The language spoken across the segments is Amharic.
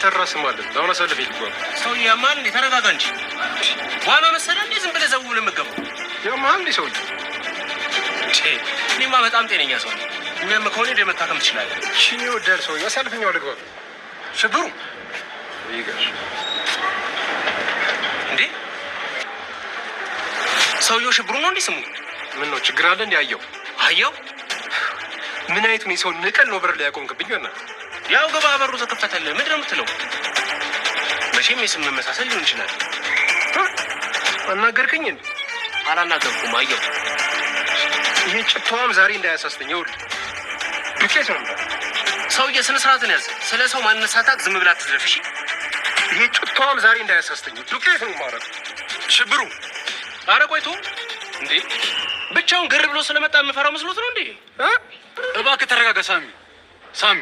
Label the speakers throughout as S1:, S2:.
S1: አንተ ራስህ ማለት ለአሁን አሳልፍ ይልቋል።
S2: ሰው ያማል እንዴ? ተረጋጋ እንጂ ዋና መሰለህ እንዴ? ዝም ብለህ ዘው ብለህ የምትገባው
S1: ያማል እንዴ? ሰው
S2: እኔማ በጣም ጤነኛ ሰው ነኝ። የሚያምህ ከሆነ ሄደህ መታከም ትችላለህ።
S1: ሽኝ ወዳል ሰው አሳልፈኛው ልግባ።
S2: ሽብሩ
S1: ይገርም
S2: እንዴ? ሰውየው ሽብሩ ነው እንዴ ስሙ?
S1: ምን ነው ችግር አለ እንዴ? አየው ምን አይቱን ሰው ንቀል ነው በር ላይ ያቆምክብኝ እና
S2: ያው ገባ በሩ ተከፈተልህ። ምንድን ነው የምትለው? መቼም የስም መመሳሰል ሊሆን ይችላል።
S1: አናገርከኝ እንዴ?
S2: አላናገርኩም። አየው
S1: ይሄ ጭቷም ዛሬ እንዳያሳስተኝ ይኸውልህ ዱቄት ነው።
S2: ሰውዬ ስነ ስርዓትን ያዝ። ስለ ሰው ማንነሳታት ዝም ብላ ትዝለፍ። እሺ
S1: ይሄ ጭቷም ዛሬ እንዳያሳስተኝ ዱቄት ነው ማለት
S2: ሽብሩ። ኧረ ቆይቶ እንዴ ብቻውን ግር ብሎ ስለመጣ የምፈራው መስሎት ነው እንዴ?
S1: እባክህ ተረጋጋ ሳሚ።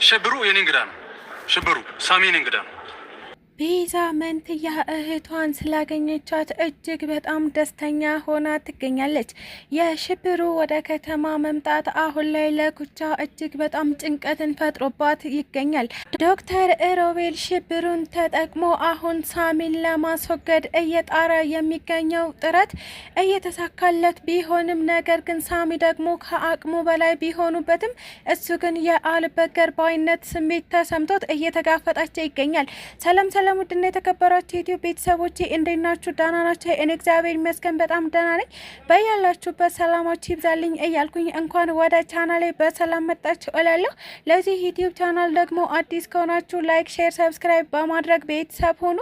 S1: ሽብሩ የኔ እንግዳ ነው። ሽብሩ ሳሚ የኔ እንግዳ ነው።
S3: ቤዛ መንትያ እህቷን ስላገኘቻት እጅግ በጣም ደስተኛ ሆና ትገኛለች። የሽብሩ ወደ ከተማ መምጣት አሁን ላይ ለኩቻ እጅግ በጣም ጭንቀትን ፈጥሮባት ይገኛል። ዶክተር ሮቤል ሽብሩን ተጠቅሞ አሁን ሳሚን ለማስወገድ እየጣረ የሚገኘው ጥረት እየተሳካለት ቢሆንም ነገር ግን ሳሚ ደግሞ ከአቅሙ በላይ ቢሆኑበትም እሱ ግን የአልበገር ባይነት ስሜት ተሰምቶት እየተጋፈጣቸው ይገኛል። ሰላም ውድና የተከበራችሁ የኢትዮ ቤተሰቦቼ እንዴት ናችሁ? ደህና ናችሁ? እኔ እግዚአብሔር ይመስገን በጣም ደህና ነኝ። በያላችሁበት ሰላማችሁ ይብዛልኝ እያልኩኝ እንኳን ወደ ቻናሌ በሰላም መጣችሁ እላለሁ። ለዚህ ዩቲዩብ ቻናል ደግሞ አዲስ ከሆናችሁ ላይክ፣ ሼር፣ ሰብስክራይብ በማድረግ ቤተሰብ ሁኑ።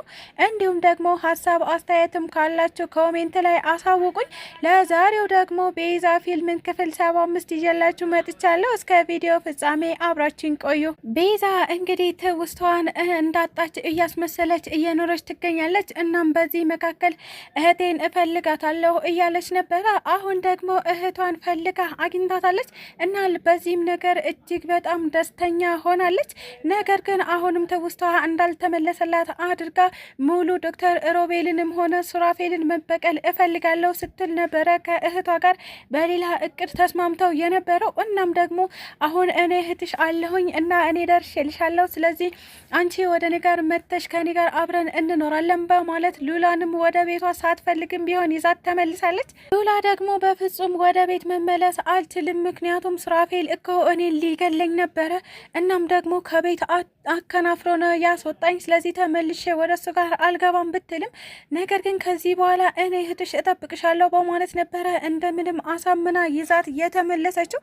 S3: እንዲሁም ደግሞ ሀሳብ አስተያየትም ካላችሁ ኮሜንት ላይ አሳውቁኝ። ለዛሬው ደግሞ ቤዛ ፊልምን ክፍል 75 ይዤላችሁ መጥቻለሁ። እስከ ቪዲዮ ፍጻሜ አብራችሁኝ ቆዩ። ቤዛ እንግዲህ ትውስቷን እንዳጣች እያስመሰለች እየኖረች ትገኛለች። እናም በዚህ መካከል እህቴን እፈልጋታለሁ እያለች ነበረ። አሁን ደግሞ እህቷን ፈልጋ አግኝታታለች እና በዚህም ነገር እጅግ በጣም ደስተኛ ሆናለች። ነገር ግን አሁንም ትውስቷ እንዳልተመለሰላት አድርጋ ሙሉ ዶክተር ሮቤልንም ሆነ ሱራፌልን መበቀል እፈልጋለሁ ስትል ነበረ ከእህቷ ጋር በሌላ እቅድ ተስማምተው የነበረው። እናም ደግሞ አሁን እኔ እህትሽ አለሁኝ እና እኔ ደርሼልሻለሁ፣ ስለዚህ አንቺ ወደ እኔ ጋር መተሽ ከኔ ጋር አብረን እንኖራለን በማለት ሉላንም ወደ ቤቷ ሳትፈልግም ቢሆን ይዛት ተመልሳለች። ሉላ ደግሞ በፍጹም ወደ ቤት መመለስ አልችልም፣ ምክንያቱም ሱራፌል እኮ እኔን ሊገለኝ ነበረ። እናም ደግሞ ከቤት አከናፍሮ ነው ያስወጣኝ፣ ስለዚህ ተመልሼ ወደ እሱ ጋር አልገባም ብትልም ነገር ግን ከዚህ በኋላ እኔ እህትሽ እጠብቅሻለሁ በማለት ነበረ እንደምንም አሳምና ይዛት የተመለሰችው።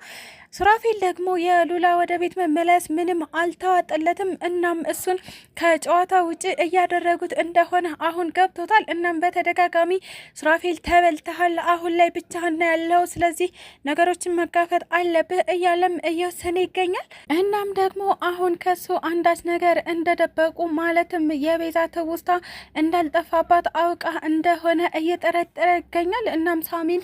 S3: ሱራፌል ደግሞ የሉላ ወደ ቤት መመለስ ምንም አልተዋጠለትም። እናም እሱን ከጨዋታ ውጭ እያደረጉት እንደሆነ አሁን ገብቶታል። እናም በተደጋጋሚ ሱራፌል ተበልተሃል፣ አሁን ላይ ብቻህን ያለው፣ ስለዚህ ነገሮችን መጋፈጥ አለብህ እያለም እየወሰነ ይገኛል። እናም ደግሞ አሁን ከሱ አንዳች ነገር እንደደበቁ ማለትም የቤዛ ትውስታ እንዳልጠፋባት አውቃ እንደሆነ እየጠረጠረ ይገኛል። እናም ሳሚን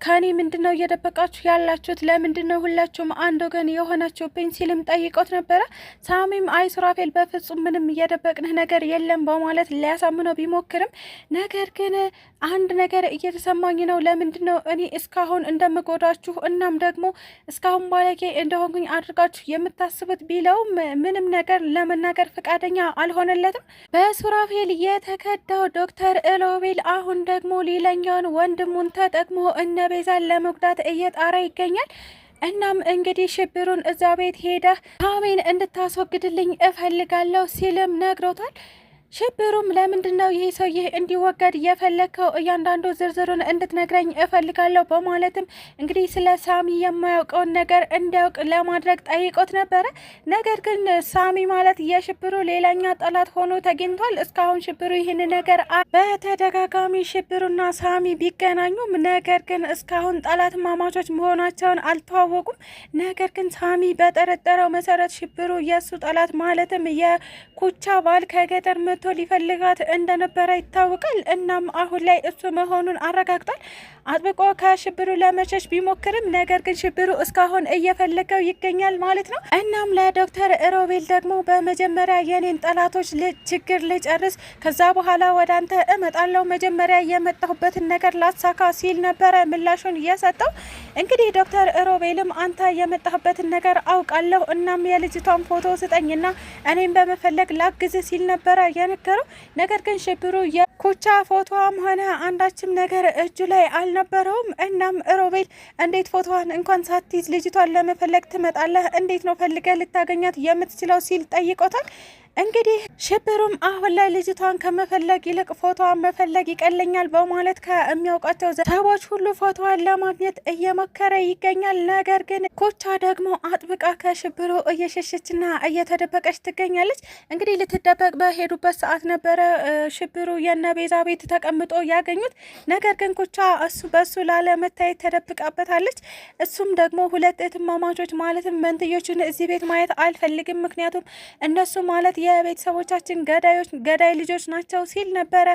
S3: ከኔ ምንድነው እየደበቃችሁ ያላችሁት? ለምንድነው ሁላችሁም አንድ ወገን የሆናችሁብኝ? ሲልም ጠይቆት ነበረ። ሳሚም አይ ሱራፌል በፍጹም ምንም እየደበቅንህ ነገር የለም በማለት ሊያሳምነው ቢሞክርም ነገር ግን አንድ ነገር እየተሰማኝ ነው፣ ለምንድነው እኔ እስካሁን እንደምጎዳችሁ እናም ደግሞ እስካሁን ባለጌ እንደሆንኩኝ አድርጋችሁ የምታስቡት ቢለውም ምንም ነገር ለመናገር ፈቃደኛ አልሆነለትም። በሱራፌል የተከዳው ዶክተር ሮቤል አሁን ደግሞ ሌላኛውን ወንድሙን ተጠቅሞ እነ ቤዛን ለመጉዳት እየጣረ ይገኛል። እናም እንግዲህ ሽብሩን እዛ ቤት ሄደህ ሳሚን እንድታስወግድልኝ እፈልጋለሁ ሲልም ነግሮታል። ሽብሩም ለምንድነው ይሄ ሰውዬ እንዲወገድ የፈለከው? እያንዳንዱ ዝርዝሩን እንድትነግረኝ እፈልጋለሁ በማለትም እንግዲህ ስለ ሳሚ የማያውቀውን ነገር እንዲያውቅ ለማድረግ ጠይቆት ነበረ። ነገር ግን ሳሚ ማለት የሽብሩ ሌላኛ ጠላት ሆኖ ተገኝቷል። እስካሁን ሽብሩ ይህን ነገር በተደጋጋሚ ሽብሩና ሳሚ ቢገናኙም ነገር ግን እስካሁን ጠላት ማማቾች መሆናቸውን አልተዋወቁም። ነገር ግን ሳሚ በጠረጠረው መሰረት ሽብሩ የእሱ ጠላት ማለትም የኩቻ ባል ከገጠር ሊፈልጋት እንደነበረ ይታወቃል። እናም አሁን ላይ እሱ መሆኑን አረጋግጧል። አጥብቆ ከሽብሩ ለመሸሽ ቢሞክርም ነገር ግን ሽብሩ እስካሁን እየፈለገው ይገኛል ማለት ነው። እናም ለዶክተር ሮቤል ደግሞ በመጀመሪያ የኔን ጠላቶች ችግር ልጨርስ፣ ከዛ በኋላ ወደ አንተ እመጣለሁ፣ መጀመሪያ የመጣሁበትን ነገር ላሳካ ሲል ነበረ ምላሹን እየሰጠው። እንግዲህ ዶክተር ሮቤልም አንተ የመጣህበትን ነገር አውቃለሁ፣ እናም የልጅቷን ፎቶ ስጠኝና እኔም በመፈለግ ላግዝ ሲል ነበረ የነገረው። ነገር ግን ሽብሩ የኩቻ ፎቶዋም ሆነ አንዳችም ነገር እጁ ላይ አልነበረውም። እናም ሮቤል እንዴት ፎቶዋን እንኳን ሳትይዝ ልጅቷን ለመፈለግ ትመጣለህ? እንዴት ነው ፈልገህ ልታገኛት የምትችለው ሲል ጠይቆታል። እንግዲህ ሽብሩም አሁን ላይ ልጅቷን ከመፈለግ ይልቅ ፎቶዋን መፈለግ ይቀለኛል በማለት ከሚያውቃቸው ሰዎች ሁሉ ፎቶዋን ለማግኘት እየሞከረ ይገኛል። ነገር ግን ኩቻ ደግሞ አጥብቃ ከሽብሩ እየሸሸችና እየተደበቀች ትገኛለች። እንግዲህ ልትደበቅ በሄዱበት ሰዓት ነበረ ሽብሩ የነ ቤዛ ቤት ተቀምጦ ያገኙት። ነገር ግን ኩቻ በሱ ላለመታየት ተደብቃበታለች። እሱም ደግሞ ሁለት እህትማማቾች ማለትም መንትዮችን እዚህ ቤት ማየት አልፈልግም፣ ምክንያቱም እነሱ ማለት የቤተሰቦቻችን ገዳይ ልጆች ናቸው ሲል ነበረ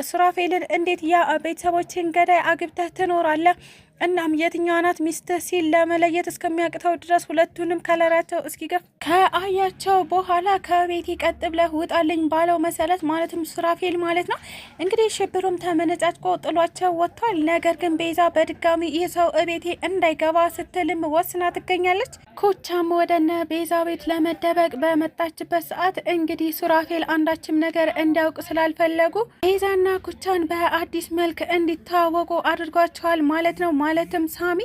S3: ሱራፌልን። እንዴት ያ ቤተሰቦችን ገዳይ አግብተህ ትኖራለህ? እናም የትኛዋ ናት ሚስትህ ሲል ለመለየት እስከሚያቅተው ድረስ ሁለቱንም ከለራቸው እስኪገፍ ከአያቸው በኋላ ከቤቴ ቀጥ ብለህ ውጣልኝ ባለው መሰረት ማለትም ሱራፌል ማለት ነው። እንግዲህ ሽብሩም ተመነጫጭቆ ጥሏቸው ወጥቷል። ነገር ግን ቤዛ በድጋሚ ይህ ሰው እቤቴ እንዳይገባ ስትልም ወስና ትገኛለች። ኩቻም ወደነ ቤዛ ቤት ለመደበቅ በመጣችበት ሰዓት እንግዲህ ሱራፌል አንዳችም ነገር እንዲያውቅ ስላልፈለጉ ቤዛና ኩቻን በአዲስ መልክ እንዲተዋወቁ አድርጓቸዋል ማለት ነው። ማለትም ሳሚ።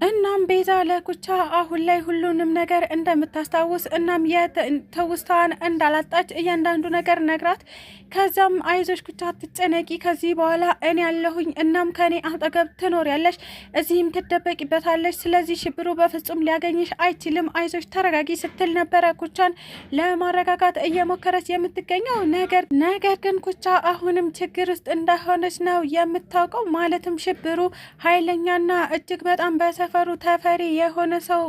S3: እናም ቤዛ ለኩቻ አሁን ላይ ሁሉንም ነገር እንደምታስታውስ እናም የትውስታዋን እንዳላጣች እያንዳንዱ ነገር ነግራት፣ ከዛም አይዞሽ ኩቻ ትጨነቂ፣ ከዚህ በኋላ እኔ ያለሁኝ፣ እናም ከኔ አጠገብ ትኖሪያለሽ፣ እዚህም ትደበቂበታለሽ፣ ስለዚህ ሽብሩ በፍጹም ሊያገኝሽ አይችልም፣ አይዞሽ ተረጋጊ ስትል ነበረ ኩቻን ለማረጋጋት እየሞከረች የምትገኘው። ነገር ግን ኩቻ አሁንም ችግር ውስጥ እንደሆነች ነው የምታውቀው። ማለትም ሽብሩ ኃይለኛና እጅግ በጣም በሰፈሩ ተፈሪ የሆነ ሰው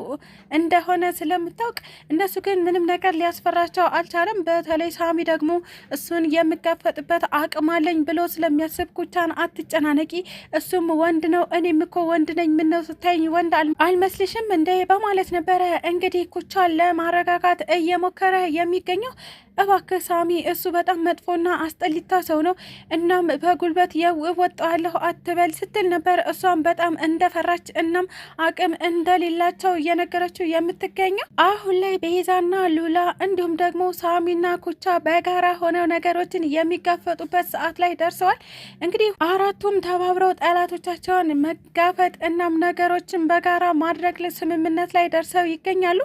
S3: እንደሆነ ስለምታውቅ እነሱ ግን ምንም ነገር ሊያስፈራቸው አልቻለም። በተለይ ሳሚ ደግሞ እሱን የሚጋፈጥበት አቅም አለኝ ብሎ ስለሚያስብ ኩቻን አትጨናነቂ፣ እሱም ወንድ ነው፣ እኔም እኮ ወንድ ነኝ፣ ምነው ስታይኝ ወንድ አልመስልሽም እንዴ በማለት ነበረ እንግዲህ ኩቻን ለማረጋጋት እየሞከረ የሚገኘው። እባክህ ሳሚ እሱ በጣም መጥፎና አስጠሊታ ሰው ነው፣ እናም በጉልበት እወጣዋለሁ አትበል ስትል ነበር። እሷም በጣም እንደፈራች እናም አቅም እንደሌላቸው እየነገረችው የምትገኘው። አሁን ላይ ቤዛና ሉላ እንዲሁም ደግሞ ሳሚና ኩቻ በጋራ ሆነው ነገሮችን የሚጋፈጡበት ሰዓት ላይ ደርሰዋል። እንግዲህ አራቱም ተባብረው ጠላቶቻቸውን መጋፈጥ እናም ነገሮችን በጋራ ማድረግ ስምምነት ላይ ደርሰው ይገኛሉ።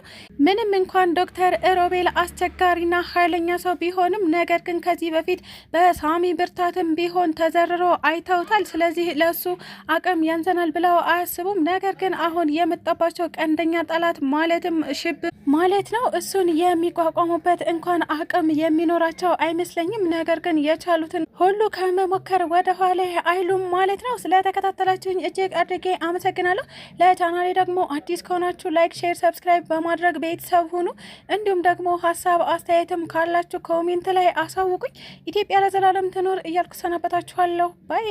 S3: ምንም እንኳን ዶክተር ሮቤል አስቸጋሪና ኃይለኛ ሰው ቢሆንም ነገር ግን ከዚህ በፊት በሳሚ ብርታትም ቢሆን ተዘርሮ አይተውታል። ስለዚህ ለሱ አቅም ያንዘናል ብለው አያስቡም። ነገር ግን አሁን የመጣባቸው ቀንደኛ ጠላት ማለትም ሽብር ማለት ነው። እሱን የሚቋቋሙበት እንኳን አቅም የሚኖራቸው አይመስለኝም። ነገር ግን የቻሉትን ሁሉ ከመሞከር ወደ ኋላ አይሉም ማለት ነው። ስለተከታተላችሁኝ እጅግ አድርጌ አመሰግናለሁ። ለቻናሌ ደግሞ አዲስ ከሆናችሁ ላይክ፣ ሼር፣ ሰብስክራይብ በማድረግ ቤተሰብ ሁኑ። እንዲሁም ደግሞ ሀሳብ አስተያየትም ካላችሁ ኮሜንት ላይ አሳውቁኝ። ኢትዮጵያ ለዘላለም ትኖር እያልኩ ሰናበታችኋለሁ። ባይ